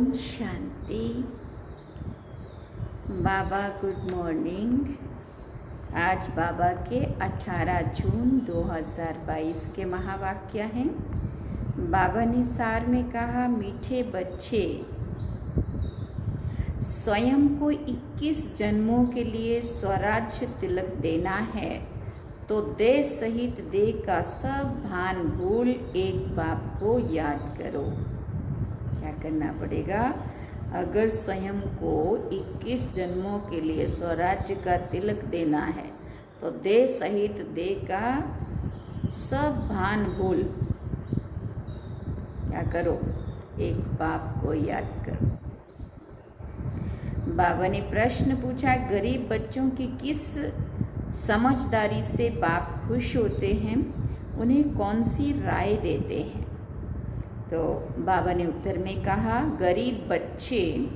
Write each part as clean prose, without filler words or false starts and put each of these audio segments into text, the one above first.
शांति। बाबा good morning. आज बाबा के 18 जून 2022 के महावाक्य हैं। बाबा ने सार में कहा, मीठे बच्चे, स्वयं को 21 जन्मों के लिए स्वराज्य तिलक देना है तो देह सहित देह का सब भान भूल एक बाप को याद करो। क्या करना पड़ेगा? अगर स्वयं को 21 जन्मों के लिए स्वराज्य का तिलक देना है तो देह सहित देह का सब भान भूल क्या करो? एक बाप को याद करो। बाबा ने प्रश्न पूछा, गरीब बच्चों की किस समझदारी से बाप खुश होते हैं? उन्हें कौन सी राय देते हैं? तो बाबा ने उत्तर में कहा, गरीब बच्चे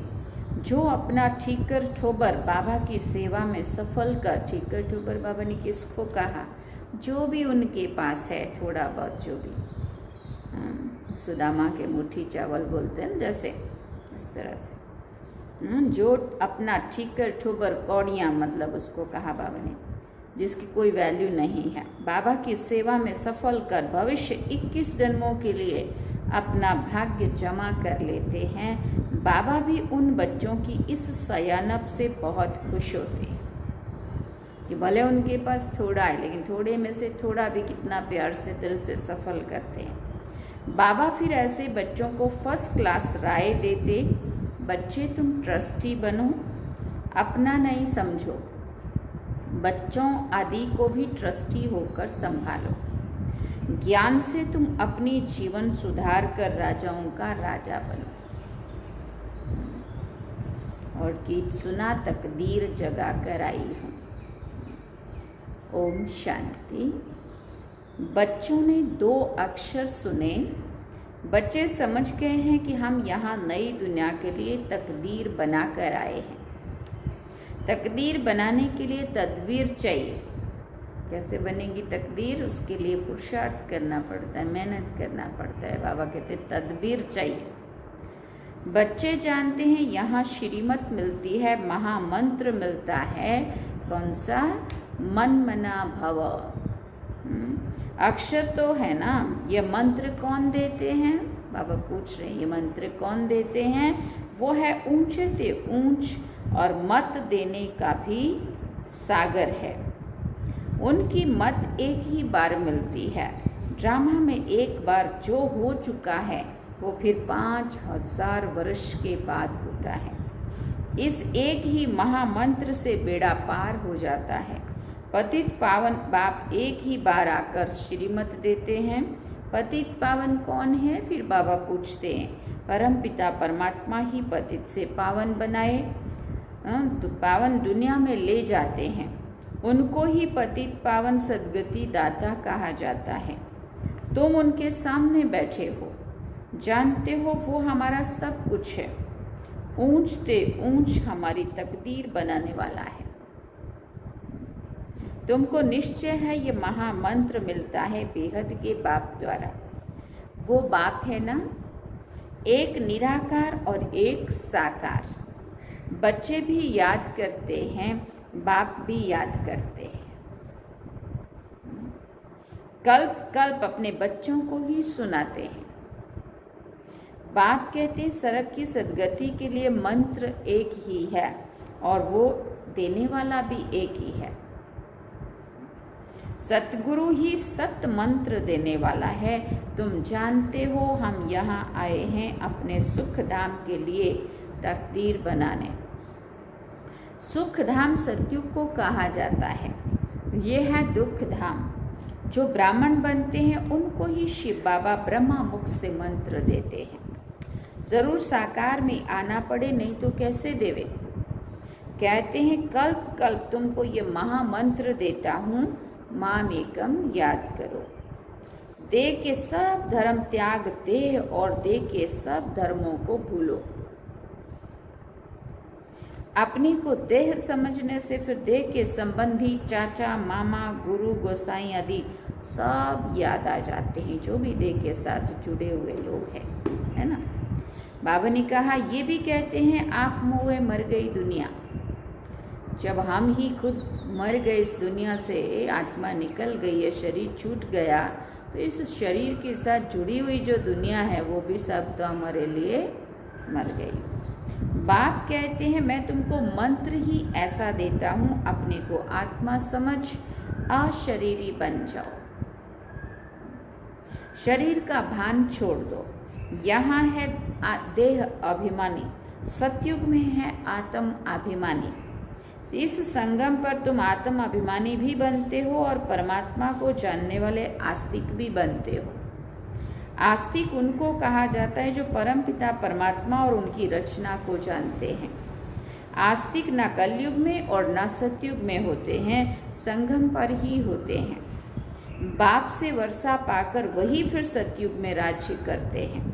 जो अपना ठीकर ठोबर बाबा की सेवा में सफल कर, ठीकर ठोबर बाबा ने किसको कहा? जो भी उनके पास है, थोड़ा बहुत जो भी, सुदामा के मुट्ठी चावल बोलते हैं जैसे, इस तरह से जो अपना ठीकर ठोबर कौड़ियाँ, मतलब उसको कहा बाबा ने, जिसकी कोई वैल्यू नहीं है, बाबा की सेवा में सफल कर भविष्य 21 जन्मों के लिए अपना भाग्य जमा कर लेते हैं। बाबा भी उन बच्चों की इस सयानप से बहुत खुश होते हैं कि भले उनके पास थोड़ा है, लेकिन थोड़े में से थोड़ा भी कितना प्यार से दिल से सफल करते हैं। बाबा फिर ऐसे बच्चों को फर्स्ट क्लास राय देते, बच्चे तुम ट्रस्टी बनो, अपना नहीं समझो, बच्चों आदि को भी ट्रस्टी होकर संभालो, ज्ञान से तुम अपनी जीवन सुधार कर राजाओं का राजा बनो। और गीत सुना, तकदीर जगा कर आई हूँ। ओम शांति। बच्चों ने 2 अक्षर सुने। बच्चे समझ गए हैं कि हम यहाँ नई दुनिया के लिए तकदीर बना कर आए हैं। तकदीर बनाने के लिए तदबीर चाहिए। कैसे बनेगी तकदीर? उसके लिए पुरुषार्थ करना पड़ता है, मेहनत करना पड़ता है। बाबा कहते तदबीर चाहिए। बच्चे जानते हैं यहाँ श्रीमत मिलती है, महामंत्र मिलता है। कौन सा? मन मना भव। अक्षर तो है ना, ये मंत्र कौन देते हैं? बाबा पूछ रहे हैं, ये मंत्र कौन देते हैं? वो है ऊंचे से ऊंच और मत देने का भी सागर है। उनकी मत एक ही बार मिलती है। ड्रामा में एक बार जो हो चुका है वो फिर 5000 वर्ष के बाद होता है। इस एक ही महामंत्र से बेड़ा पार हो जाता है। पतित पावन बाप एक ही बार आकर श्रीमत देते हैं। पतित पावन कौन है? फिर बाबा पूछते हैं, परम पिता परमात्मा ही पतित से पावन बनाए, तो पावन दुनिया में ले जाते हैं। उनको ही पतित पावन सद्गति दाता कहा जाता है। तुम उनके सामने बैठे हो, जानते हो वो हमारा सब कुछ है। ऊंच से ऊंच हमारी तकदीर बनाने वाला है। तुमको निश्चय है ये महामंत्र मिलता है बेहद के बाप द्वारा। वो बाप है ना, एक निराकार और एक साकार। बच्चे भी याद करते हैं, बाप भी याद करते हैं। कल्प कल्प अपने बच्चों को ही सुनाते हैं। बाप कहते सर्व की सद्गति के लिए मंत्र एक ही है और वो देने वाला भी एक ही है। सतगुरु ही सत मंत्र देने वाला है। तुम जानते हो हम यहाँ आए हैं अपने सुख धाम के लिए तकदीर बनाने। सुख धाम सतयुग को कहा जाता है। ये है दुख धाम। जो ब्राह्मण बनते हैं उनको ही शिव बाबा ब्रह्मा मुख से मंत्र देते हैं। जरूर साकार में आना पड़े, नहीं तो कैसे देवे। कहते हैं कल्प कल्प तुमको ये महामंत्र देता हूँ, माम एकम याद करो। देह के सब धर्म त्याग देह और देह के सब धर्मों को भूलो। अपने को देह समझने से फिर देह के संबंधी चाचा मामा गुरु गोसाई आदि सब याद आ जाते हैं, जो भी देह के साथ जुड़े हुए लोग हैं, है ना। बाबा ने कहा ये भी कहते हैं आप मोए मर गई दुनिया। जब हम ही खुद मर गए इस दुनिया से, आत्मा निकल गई है, शरीर छूट गया, तो इस शरीर के साथ जुड़ी हुई जो दुनिया है वो भी सब तो हमारे लिए मर गई। बाप कहते हैं मैं तुमको मंत्र ही ऐसा देता हूँ, अपने को आत्मा समझ अशरीरी बन जाओ, शरीर का भान छोड़ दो। यहाँ है देह अभिमानी, सतयुग में है आत्म अभिमानी। इस संगम पर तुम आत्म अभिमानी भी बनते हो और परमात्मा को जानने वाले आस्तिक भी बनते हो। आस्तिक उनको कहा जाता है जो परमपिता परमात्मा और उनकी रचना को जानते हैं। आस्तिक न कलयुग में और न सतयुग में होते हैं, संगम पर ही होते हैं। बाप से वर्षा पाकर वही फिर सतयुग में राज्य करते हैं।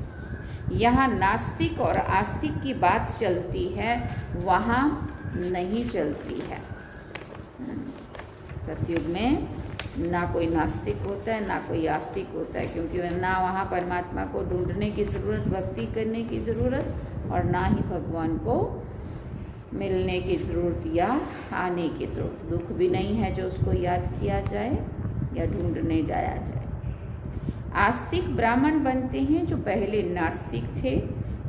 यहाँ नास्तिक और आस्तिक की बात चलती है, वहाँ नहीं चलती है। सतयुग में ना कोई नास्तिक होता है ना कोई आस्तिक होता है, क्योंकि ना वहाँ परमात्मा को ढूंढने की ज़रूरत, भक्ति करने की ज़रूरत, और ना ही भगवान को मिलने की ज़रूरत या आने की ज़रूरत। दुख भी नहीं है जो उसको याद किया जाए या ढूंढने जाया जाए। आस्तिक ब्राह्मण बनते हैं जो पहले नास्तिक थे।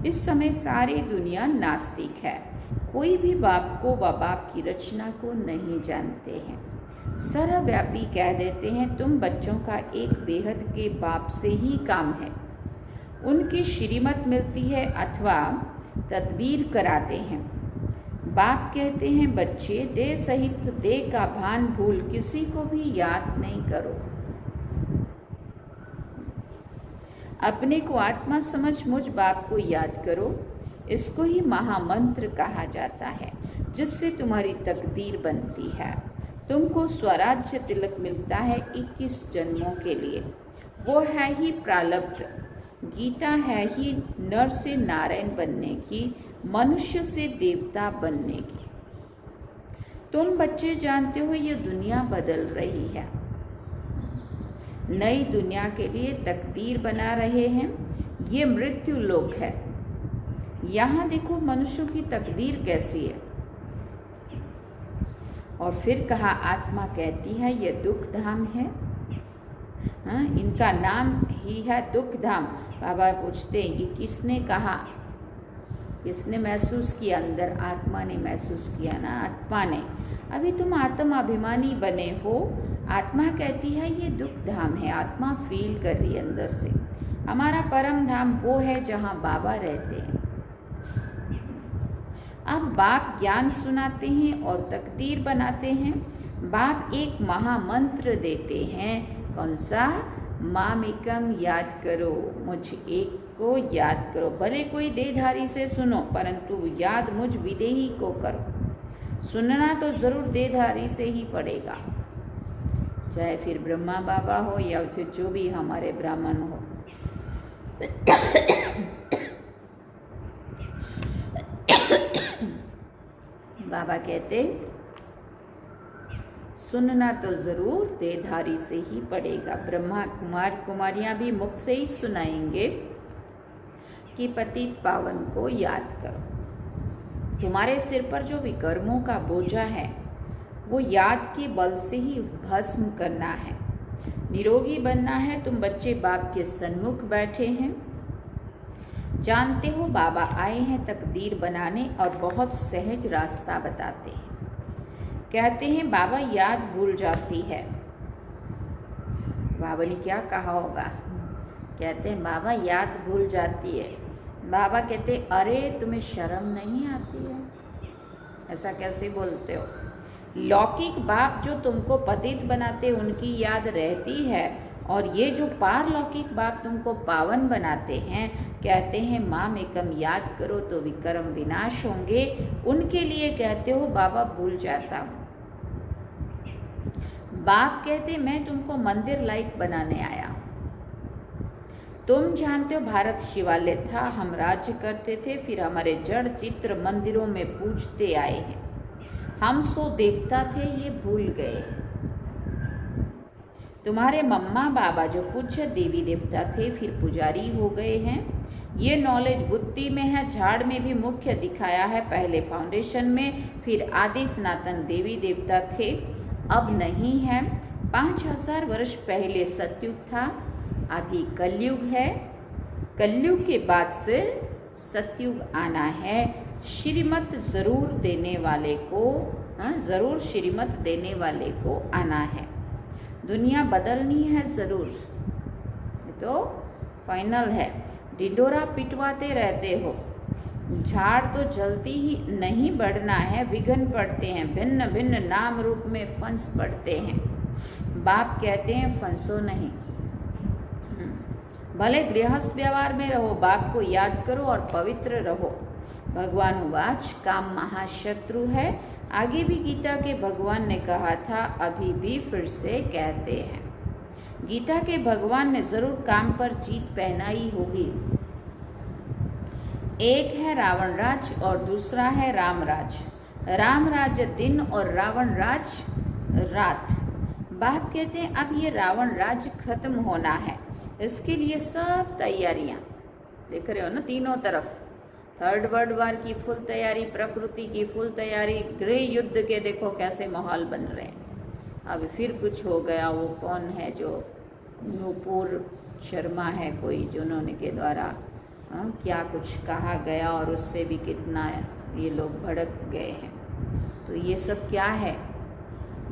इस समय सारी दुनिया नास्तिक है, कोई भी बाप को व बाप की रचना को नहीं जानते हैं। सर्वव्यापी कह देते हैं तुम बच्चों का एक बेहद के बाप से ही काम है। उनकी श्रीमत मिलती है अथवा तदबीर कराते हैं। बाप कहते हैं बच्चे देह सहित देह का भान भूल किसी को भी याद नहीं करो। अपने को आत्मा समझ मुझ बाप को याद करो। इसको ही महामंत्र कहा जाता है, जिससे तुम्हारी तकदीर बनती है। तुमको स्वराज्य तिलक मिलता है 21 जन्मों के लिए। वो है ही प्रारब्ध। गीता है ही नर से नारायण बनने की, मनुष्य से देवता बनने की। तुम बच्चे जानते हो ये दुनिया बदल रही है, नई दुनिया के लिए तकदीर बना रहे हैं। ये मृत्यु लोक है। यहाँ देखो मनुष्यों की तकदीर कैसी है। और फिर कहा आत्मा कहती है ये दुख धाम है। हाँ, इनका नाम ही है दुख धाम। बाबा पूछते ये किसने कहा, किसने महसूस किया? अंदर आत्मा ने महसूस किया ना, आत्मा ने। अभी तुम आत्म अभिमानी बने हो। आत्मा कहती है ये दुख धाम है। आत्मा फील कर रही है अंदर से। हमारा परम धाम वो है जहाँ बाबा रहते हैं। अब बाप ज्ञान सुनाते हैं और तकदीर बनाते हैं। बाप एक महामंत्र देते हैं। कौन सा? मामेकम याद करो, मुझ एक को याद करो। भले कोई देहधारी से सुनो, परंतु याद मुझ विदेही को करो। सुनना तो जरूर देहधारी से ही पड़ेगा, चाहे फिर ब्रह्मा बाबा हो या फिर जो भी हमारे ब्राह्मण हो। बाबा कहते सुनना तो जरूर देहधारी से ही पड़ेगा। ब्रह्मा कुमार कुमारियां भी मुख से ही सुनाएंगे कि पतित पावन को याद करो। तुम्हारे सिर पर जो विकर्मों का बोझा है वो याद के बल से ही भस्म करना है। निरोगी बनना है। तुम बच्चे बाप के सन्मुख बैठे हैं। जानते हो बाबा आए हैं तकदीर बनाने और बहुत सहज रास्ता बताते हैं। कहते हैं बाबा याद भूल जाती है। बाबा ने क्या कहा होगा? कहते हैं बाबा याद भूल जाती है। बाबा कहते अरे तुम्हें शर्म नहीं आती है? ऐसा कैसे बोलते हो? लौकिक बाप जो तुमको पतित बनाते उनकी याद रहती है, और ये जो पारलौकिक बाप तुमको पावन बनाते हैं, कहते हैं माम एकम याद करो तो विकर्म विनाश होंगे। उनके लिए कहते हो बाबा भूल जाता हूँ। बाप कहते मैं तुमको मंदिर लायक बनाने आया हूँ। तुम जानते हो भारत शिवालय था, हम राज्य करते थे, फिर हमारे जड़ चित्र मंदिरों में पूजते आए हैं। हम सो देवता थे, ये भूल गए। तुम्हारे मम्मा बाबा जो पूज्य देवी देवता थे, फिर पुजारी हो गए हैं। ये नॉलेज बुद्धि में है, झाड़ में भी मुख्य दिखाया है। पहले फाउंडेशन में, फिर आदि सनातन देवी देवता थे, अब नहीं है। 5000 वर्ष पहले सतयुग था, अभी कलयुग है। कलयुग के बाद फिर सतयुग आना है। श्रीमत जरूर देने वाले को, जरूर श्रीमत देने वाले को आना है। दुनिया बदलनी है जरूर, तो फाइनल है। ढिंडोरा पिटवाते रहते हो, झाड़ तो जल्दी ही नहीं बढ़ना है, विघ्न पड़ते हैं, भिन्न भिन्न नाम रूप में फंस पड़ते हैं। बाप कहते हैं फंसो नहीं, भले गृहस्थ व्यवहार में रहो, बाप को याद करो और पवित्र रहो। भगवान उवाच, काम महाशत्रु है। आगे भी गीता के भगवान ने कहा था, अभी भी फिर से कहते हैं। गीता के भगवान ने जरूर काम पर जीत पहनाई होगी। एक है रावण राज और दूसरा है राम राज। राम राज दिन और रावण राज रात। बाप कहते हैं अब ये रावण राज खत्म होना है, इसके लिए सब तैयारियां देख रहे हो ना, तीनों तरफ। थर्ड वर्ल्ड वार की फुल तैयारी, प्रकृति की फुल तैयारी, गृह युद्ध के देखो कैसे माहौल बन रहे हैं। अब फिर कुछ हो गया, वो कौन है जो नूपुर शर्मा है कोई, जिन्होंने के द्वारा क्या कुछ कहा गया और उससे भी कितना ये लोग भड़क गए हैं। तो ये सब क्या है?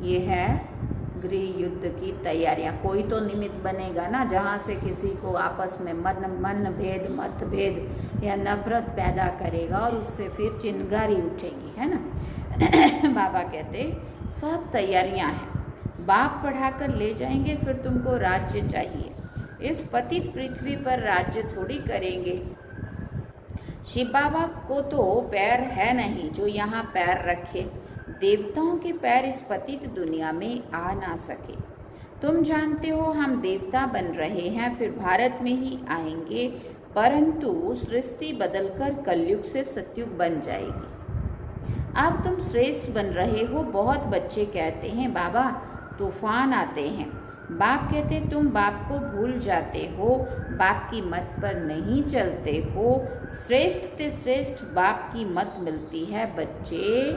ये है गृह युद्ध की तैयारियां। कोई तो निमित्त बनेगा ना, जहाँ से किसी को आपस में मन भेद, मतभेद या नफरत पैदा करेगा और उससे फिर चिंगारी उठेगी, है ना। बाबा कहते सब तैयारियां हैं, बाप पढ़ाकर ले जाएंगे, फिर तुमको राज्य चाहिए। इस पतित पृथ्वी पर राज्य थोड़ी करेंगे। शिव बाबा को तो पैर है नहीं जो यहाँ पैर रखे। देवताओं के पैर इस पतित दुनिया में आ ना सके। तुम जानते हो हम देवता बन रहे हैं, फिर भारत में ही आएंगे, परंतु सृष्टि बदलकर कलयुग से सतयुग बन जाएगी। अब तुम श्रेष्ठ बन रहे हो। बहुत बच्चे कहते हैं बाबा तूफान आते हैं। बाप कहते तुम बाप को भूल जाते हो, बाप की मत पर नहीं चलते हो। श्रेष्ठ से श्रेष्ठ बाप की मत मिलती है। बच्चे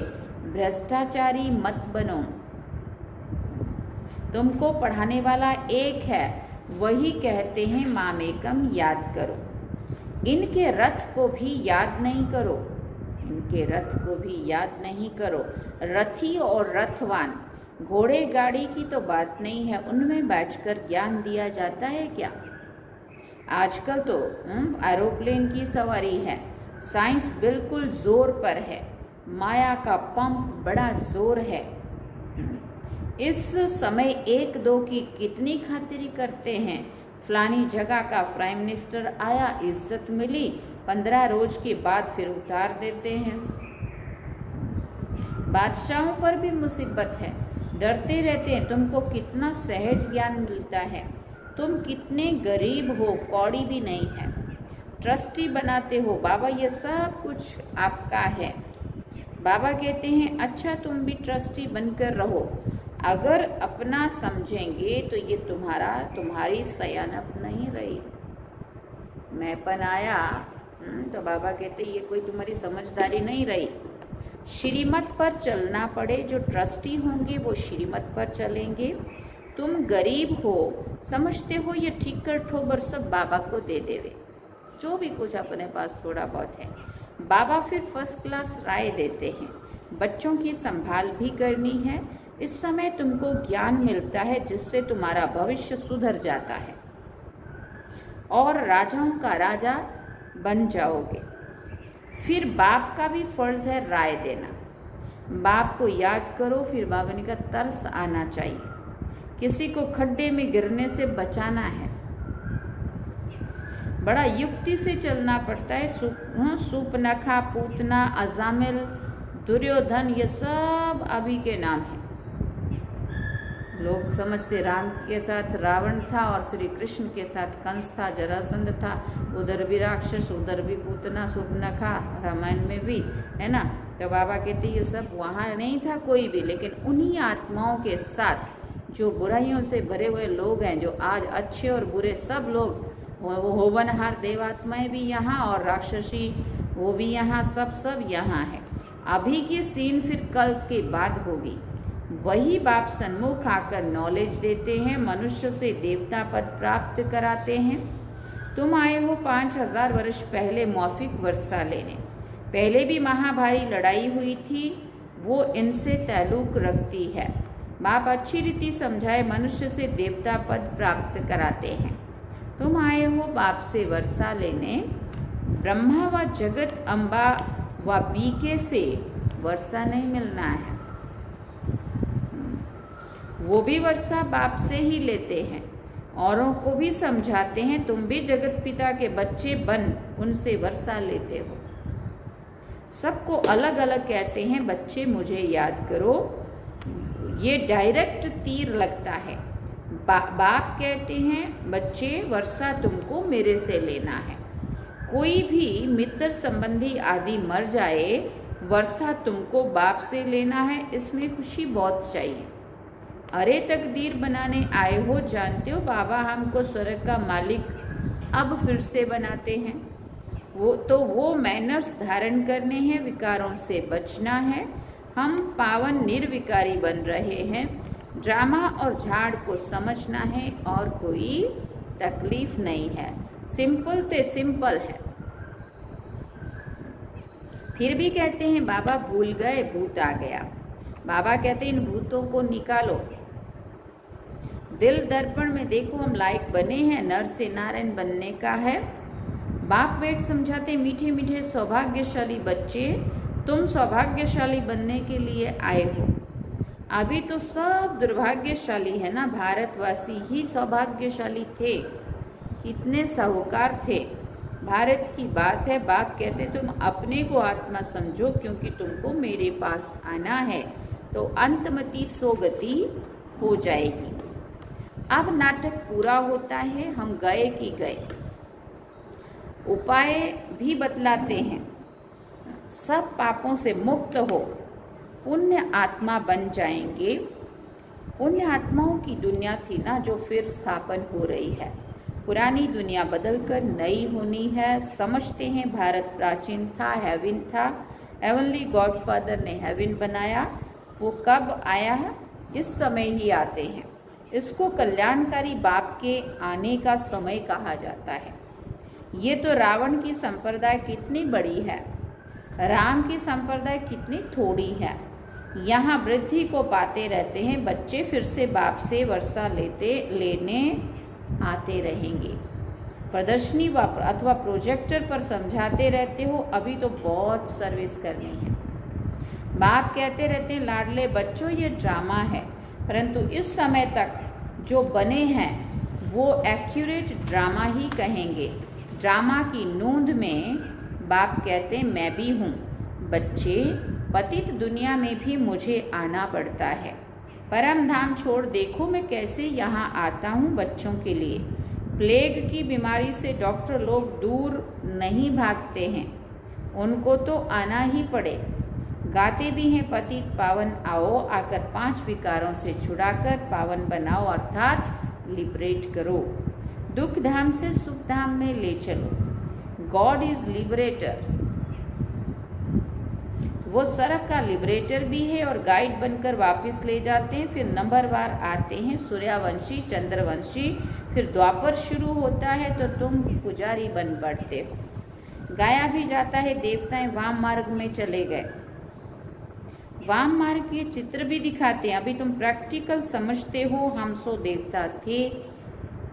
भ्रष्टाचारी मत बनो। तुमको पढ़ाने वाला एक है, वही कहते हैं मामेकम याद करो। इनके रथ को भी याद नहीं करो, इनके रथ को भी याद नहीं करो। रथी और रथवान, घोड़े गाड़ी की तो बात नहीं है, उनमें बैठकर ज्ञान दिया जाता है क्या? आजकल तो एरोप्लेन की सवारी है। साइंस बिल्कुल जोर पर है, माया का पंप बड़ा जोर है। इस समय एक दो की कितनी खातिरी करते हैं। फलानी जगह का प्राइम मिनिस्टर आया, इज्जत मिली, 15 रोज के बाद फिर उतार देते हैं। बादशाहों पर भी मुसीबत है, डरते रहते हैं। तुमको कितना सहज ज्ञान मिलता है। तुम कितने गरीब हो, कौड़ी भी नहीं है। ट्रस्टी बनाते हो बाबा, ये सब कुछ आपका है। बाबा कहते हैं अच्छा तुम भी ट्रस्टी बनकर रहो। अगर अपना समझेंगे तो ये तुम्हारी सयानप नहीं रही। मैंपन आया तो बाबा कहते ये कोई तुम्हारी समझदारी नहीं रही। श्रीमत पर चलना पड़े, जो ट्रस्टी होंगे वो श्रीमत पर चलेंगे। तुम गरीब हो, समझते हो ये ठीकर ठोबर सब बाबा को दे देवे, जो भी कुछ अपने पास थोड़ा बहुत है। बाबा फिर फर्स्ट क्लास राय देते हैं। बच्चों की संभाल भी करनी है। इस समय तुमको ज्ञान मिलता है जिससे तुम्हारा भविष्य सुधर जाता है और राजाओं का राजा बन जाओगे। फिर बाप का भी फर्ज है राय देना। बाप को याद करो। फिर बाबा ने कहा तरस आना चाहिए, किसी को खड्डे में गिरने से बचाना है। बड़ा युक्ति से चलना पड़ता है। सूपनखा, पूतना, अजामिल, दुर्योधन, ये सब अभी के नाम हैं। लोग समझते राम के साथ रावण था और श्री कृष्ण के साथ कंस था, जरासंध था, उधर भी राक्षस, उधर भी पूतना, सूपनखा, रामायण में भी है ना। तो बाबा कहते ये सब वहाँ नहीं था कोई भी, लेकिन उन्हीं आत्माओं के साथ जो बुराइयों से भरे हुए लोग हैं, जो आज अच्छे और बुरे सब लोग वो होवनहार देवात्माएं भी यहाँ और राक्षसी वो भी यहाँ, सब यहाँ है। अभी की सीन फिर कल के बाद होगी। वही बाप सन्मुख आकर नॉलेज देते हैं, मनुष्य से देवता पद प्राप्त कराते हैं। तुम आए हो 5000 वर्ष पहले मौफिक वर्षा लेने। पहले भी महाभारी लड़ाई हुई थी, वो इनसे ताल्लुक रखती है। बाप अच्छी रीति समझाए मनुष्य से देवता पद प्राप्त कराते हैं। तुम आए हो बाप से वर्षा लेने। ब्रह्मा व जगत अम्बा व बीके से वर्षा नहीं मिलना है, वो भी वर्षा बाप से ही लेते हैं। औरों को भी समझाते हैं, तुम भी जगत पिता के बच्चे बन उनसे वर्षा लेते हो। सबको अलग अलग कहते हैं, बच्चे मुझे याद करो। ये डायरेक्ट तीर लगता है। बाप कहते हैं, बच्चे वर्षा तुमको मेरे से लेना है। कोई भी मित्र संबंधी आदि मर जाए, वर्षा तुमको बाप से लेना है, इसमें खुशी बहुत चाहिए। अरे तकदीर बनाने आए हो, जानते हो बाबा हमको स्वर्ग का मालिक अब फिर से बनाते हैं। वो मैनर्स धारण करने हैं, विकारों से बचना है। हम पावन निर्विकारी बन रहे हैं। ड्रामा और झाड़ को समझना है और कोई तकलीफ नहीं है। सिंपल ते सिंपल है। फिर भी कहते हैं बाबा भूल गए, भूत आ गया। बाबा कहते हैं इन भूतों को निकालो। दिल दर्पण में देखो, हम लायक बने हैं, नर से नारायण बनने का है। बाप बेट समझाते, मीठे मीठे सौभाग्यशाली बच्चे, तुम सौभाग्यशाली बनने के लिए आए हो। अभी तो सब दुर्भाग्यशाली है ना, भारतवासी ही सौभाग्यशाली थे, कितने साहूकार थे। भारत की बात है। बाप कहते तुम अपने को आत्मा समझो, क्योंकि तुमको मेरे पास आना है तो अंतमति सोगति हो जाएगी। अब नाटक पूरा होता है, हम गए कि गए। उपाय भी बतलाते हैं, सब पापों से मुक्त हो, पुण्य आत्मा बन जाएंगे। पुण्य आत्माओं की दुनिया थी ना जो फिर स्थापन हो रही है। पुरानी दुनिया बदलकर नई होनी है। समझते हैं भारत प्राचीन था, हेवन था, हेवनली गॉडफादर ने हेवन बनाया। वो कब आया है? इस समय ही आते हैं। इसको कल्याणकारी बाप के आने का समय कहा जाता है। ये तो रावण की संप्रदाय कितनी बड़ी है, राम की संप्रदाय कितनी थोड़ी है। यहाँ वृद्धि को पाते रहते हैं बच्चे, फिर से बाप से वर्षा लेने आते रहेंगे। प्रदर्शनी अथवा प्रोजेक्टर पर समझाते रहते हो, अभी तो बहुत सर्विस करनी है। बाप कहते रहते हैं लाडले बच्चों ये ड्रामा है, परंतु इस समय तक जो बने हैं वो एक्यूरेट ड्रामा ही कहेंगे। ड्रामा की नूंद में बाप कहते हैं मैं भी हूँ। बच्चे पतित दुनिया में भी मुझे आना पड़ता है। परम धाम छोड़ देखो मैं कैसे यहाँ आता हूँ बच्चों के लिए। प्लेग की बीमारी से डॉक्टर लोग दूर नहीं भागते हैं, उनको तो आना ही पड़े। गाते भी हैं पतित पावन आओ, आकर 5 विकारों से छुड़ाकर पावन बनाओ, अर्थात लिबरेट करो। दुख धाम से सुख धाम में ले चलो। God is liberator. वो सर्व का लिबरेटर भी है और गाइड बनकर वापस ले जाते हैं। फिर नंबरवार आते हैं सूर्यवंशी, चंद्रवंशी, फिर द्वापर शुरू होता है तो तुम पुजारी बन बढ़ते हो। गाया भी जाता है देवताएं वाम मार्ग में चले गए। वाम मार्ग के चित्र भी दिखाते हैं। अभी तुम प्रैक्टिकल समझते हो हम सो देवता थे।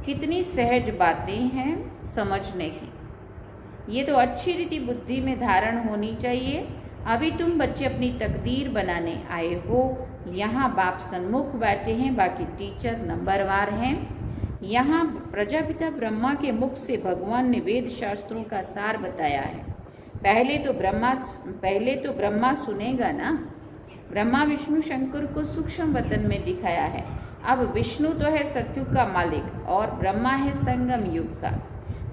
कितनी सहज बातें हैं समझने की। ये तो अच्छी रीति बुद्धि में धारण होनी चाहिए। अभी तुम बच्चे अपनी तकदीर बनाने आए हो। यहाँ बाप सन्मुख बैठे हैं, बाकी टीचर नंबरवार हैं। यहाँ प्रजापिता ब्रह्मा के मुख से भगवान ने वेद शास्त्रों का सार बताया है। पहले तो ब्रह्मा सुनेगा ना। ब्रह्मा विष्णु शंकर को सूक्ष्म वतन में दिखाया है। अब विष्णु तो है सतयुग का मालिक और ब्रह्मा है संगम युग का।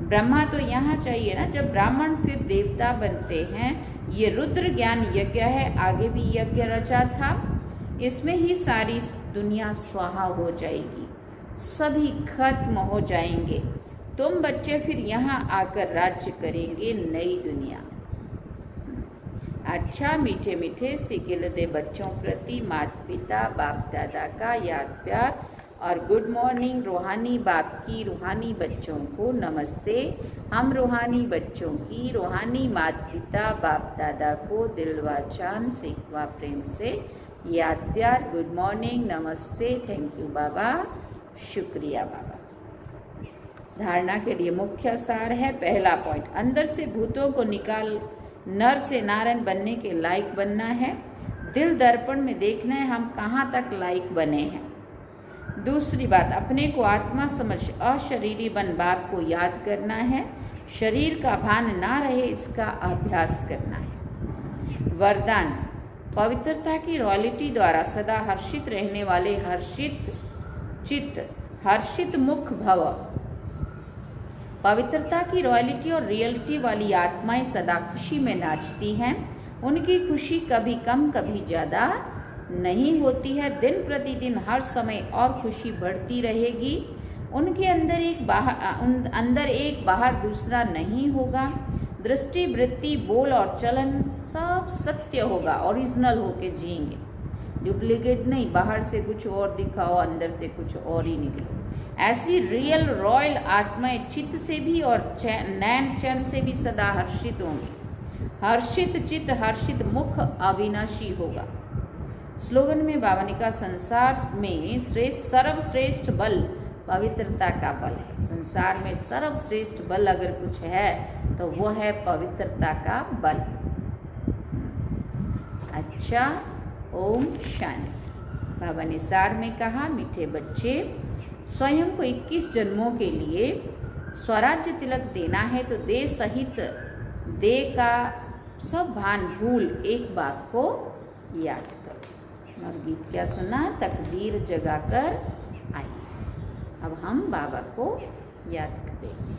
ब्रह्मा तो यहाँ चाहिए ना जब ब्राह्मण फिर देवता बनते हैं। ये रुद्र ज्ञान यज्ञ है, आगे भी यज्ञ रचा था। इसमें ही सारी दुनिया स्वाहा हो जाएगी, सभी खत्म हो जाएंगे। तुम बच्चे फिर यहाँ आकर राज्य करेंगे नई दुनिया में। अच्छा मीठे मीठे सिकिलदे बच्चों प्रति माता पिता बाप दादा का याद प्यार और गुड मॉर्निंग रूहानी बाप की रूहानी बच्चों को नमस्ते। हम रूहानी बच्चों की रूहानी माता पिता बाप दादा को दिल व जान सिखवा प्रेम से याद प्यार गुड मॉर्निंग नमस्ते थैंक यू बाबा शुक्रिया बाबा। धारणा के लिए मुख्य सार है। पहला पॉइंट, अंदर से भूतों को निकाल नर से नारायण बनने के लायक बनना है। दिल दर्पण में देखना है हम कहाँ तक लायक बने हैं। दूसरी बात, अपने को आत्मा समझ अशरीरी बन बाप को याद करना है। शरीर का भान ना रहे इसका अभ्यास करना है। वरदान, पवित्रता की रॉयल्टी द्वारा सदा हर्षित रहने वाले हर्षित चित्त हर्षित मुख भव। पवित्रता की रॉयल्टी और रियलिटी वाली आत्माएं सदा खुशी में नाचती हैं। उनकी खुशी कभी कम कभी ज़्यादा नहीं होती है। दिन प्रतिदिन हर समय और खुशी बढ़ती रहेगी। उनके अंदर एक बाहर दूसरा नहीं होगा। दृष्टि वृत्ति बोल और चलन सब सत्य होगा, ओरिजिनल होके जिएंगे, डुप्लीकेट नहीं, बाहर से कुछ और दिखाओ अंदर से कुछ और ही निकलो। ऐसी रियल रॉयल आत्माएं चित्त से भी और नैन चैन से भी सदा हर्षित होंगी। हर्षित चित्त हर्षित मुख अविनाशी होगा। स्लोगन में बाबा ने कहा संसार में सर्वश्रेष्ठ बल पवित्रता का बल है। संसार में सर्वश्रेष्ठ बल अगर कुछ है तो वो है पवित्रता का बल। अच्छा, ओम शांति। बाबा ने सार में कहा मीठे बच्चे, स्वयं को 21 जन्मों के लिए स्वराज्य तिलक देना है तो देह सहित देह का सब भान भूल एक बात को याद करो। और गीत क्या सुना, तकदीर जगाकर आई। अब हम बाबा को याद करेंगे।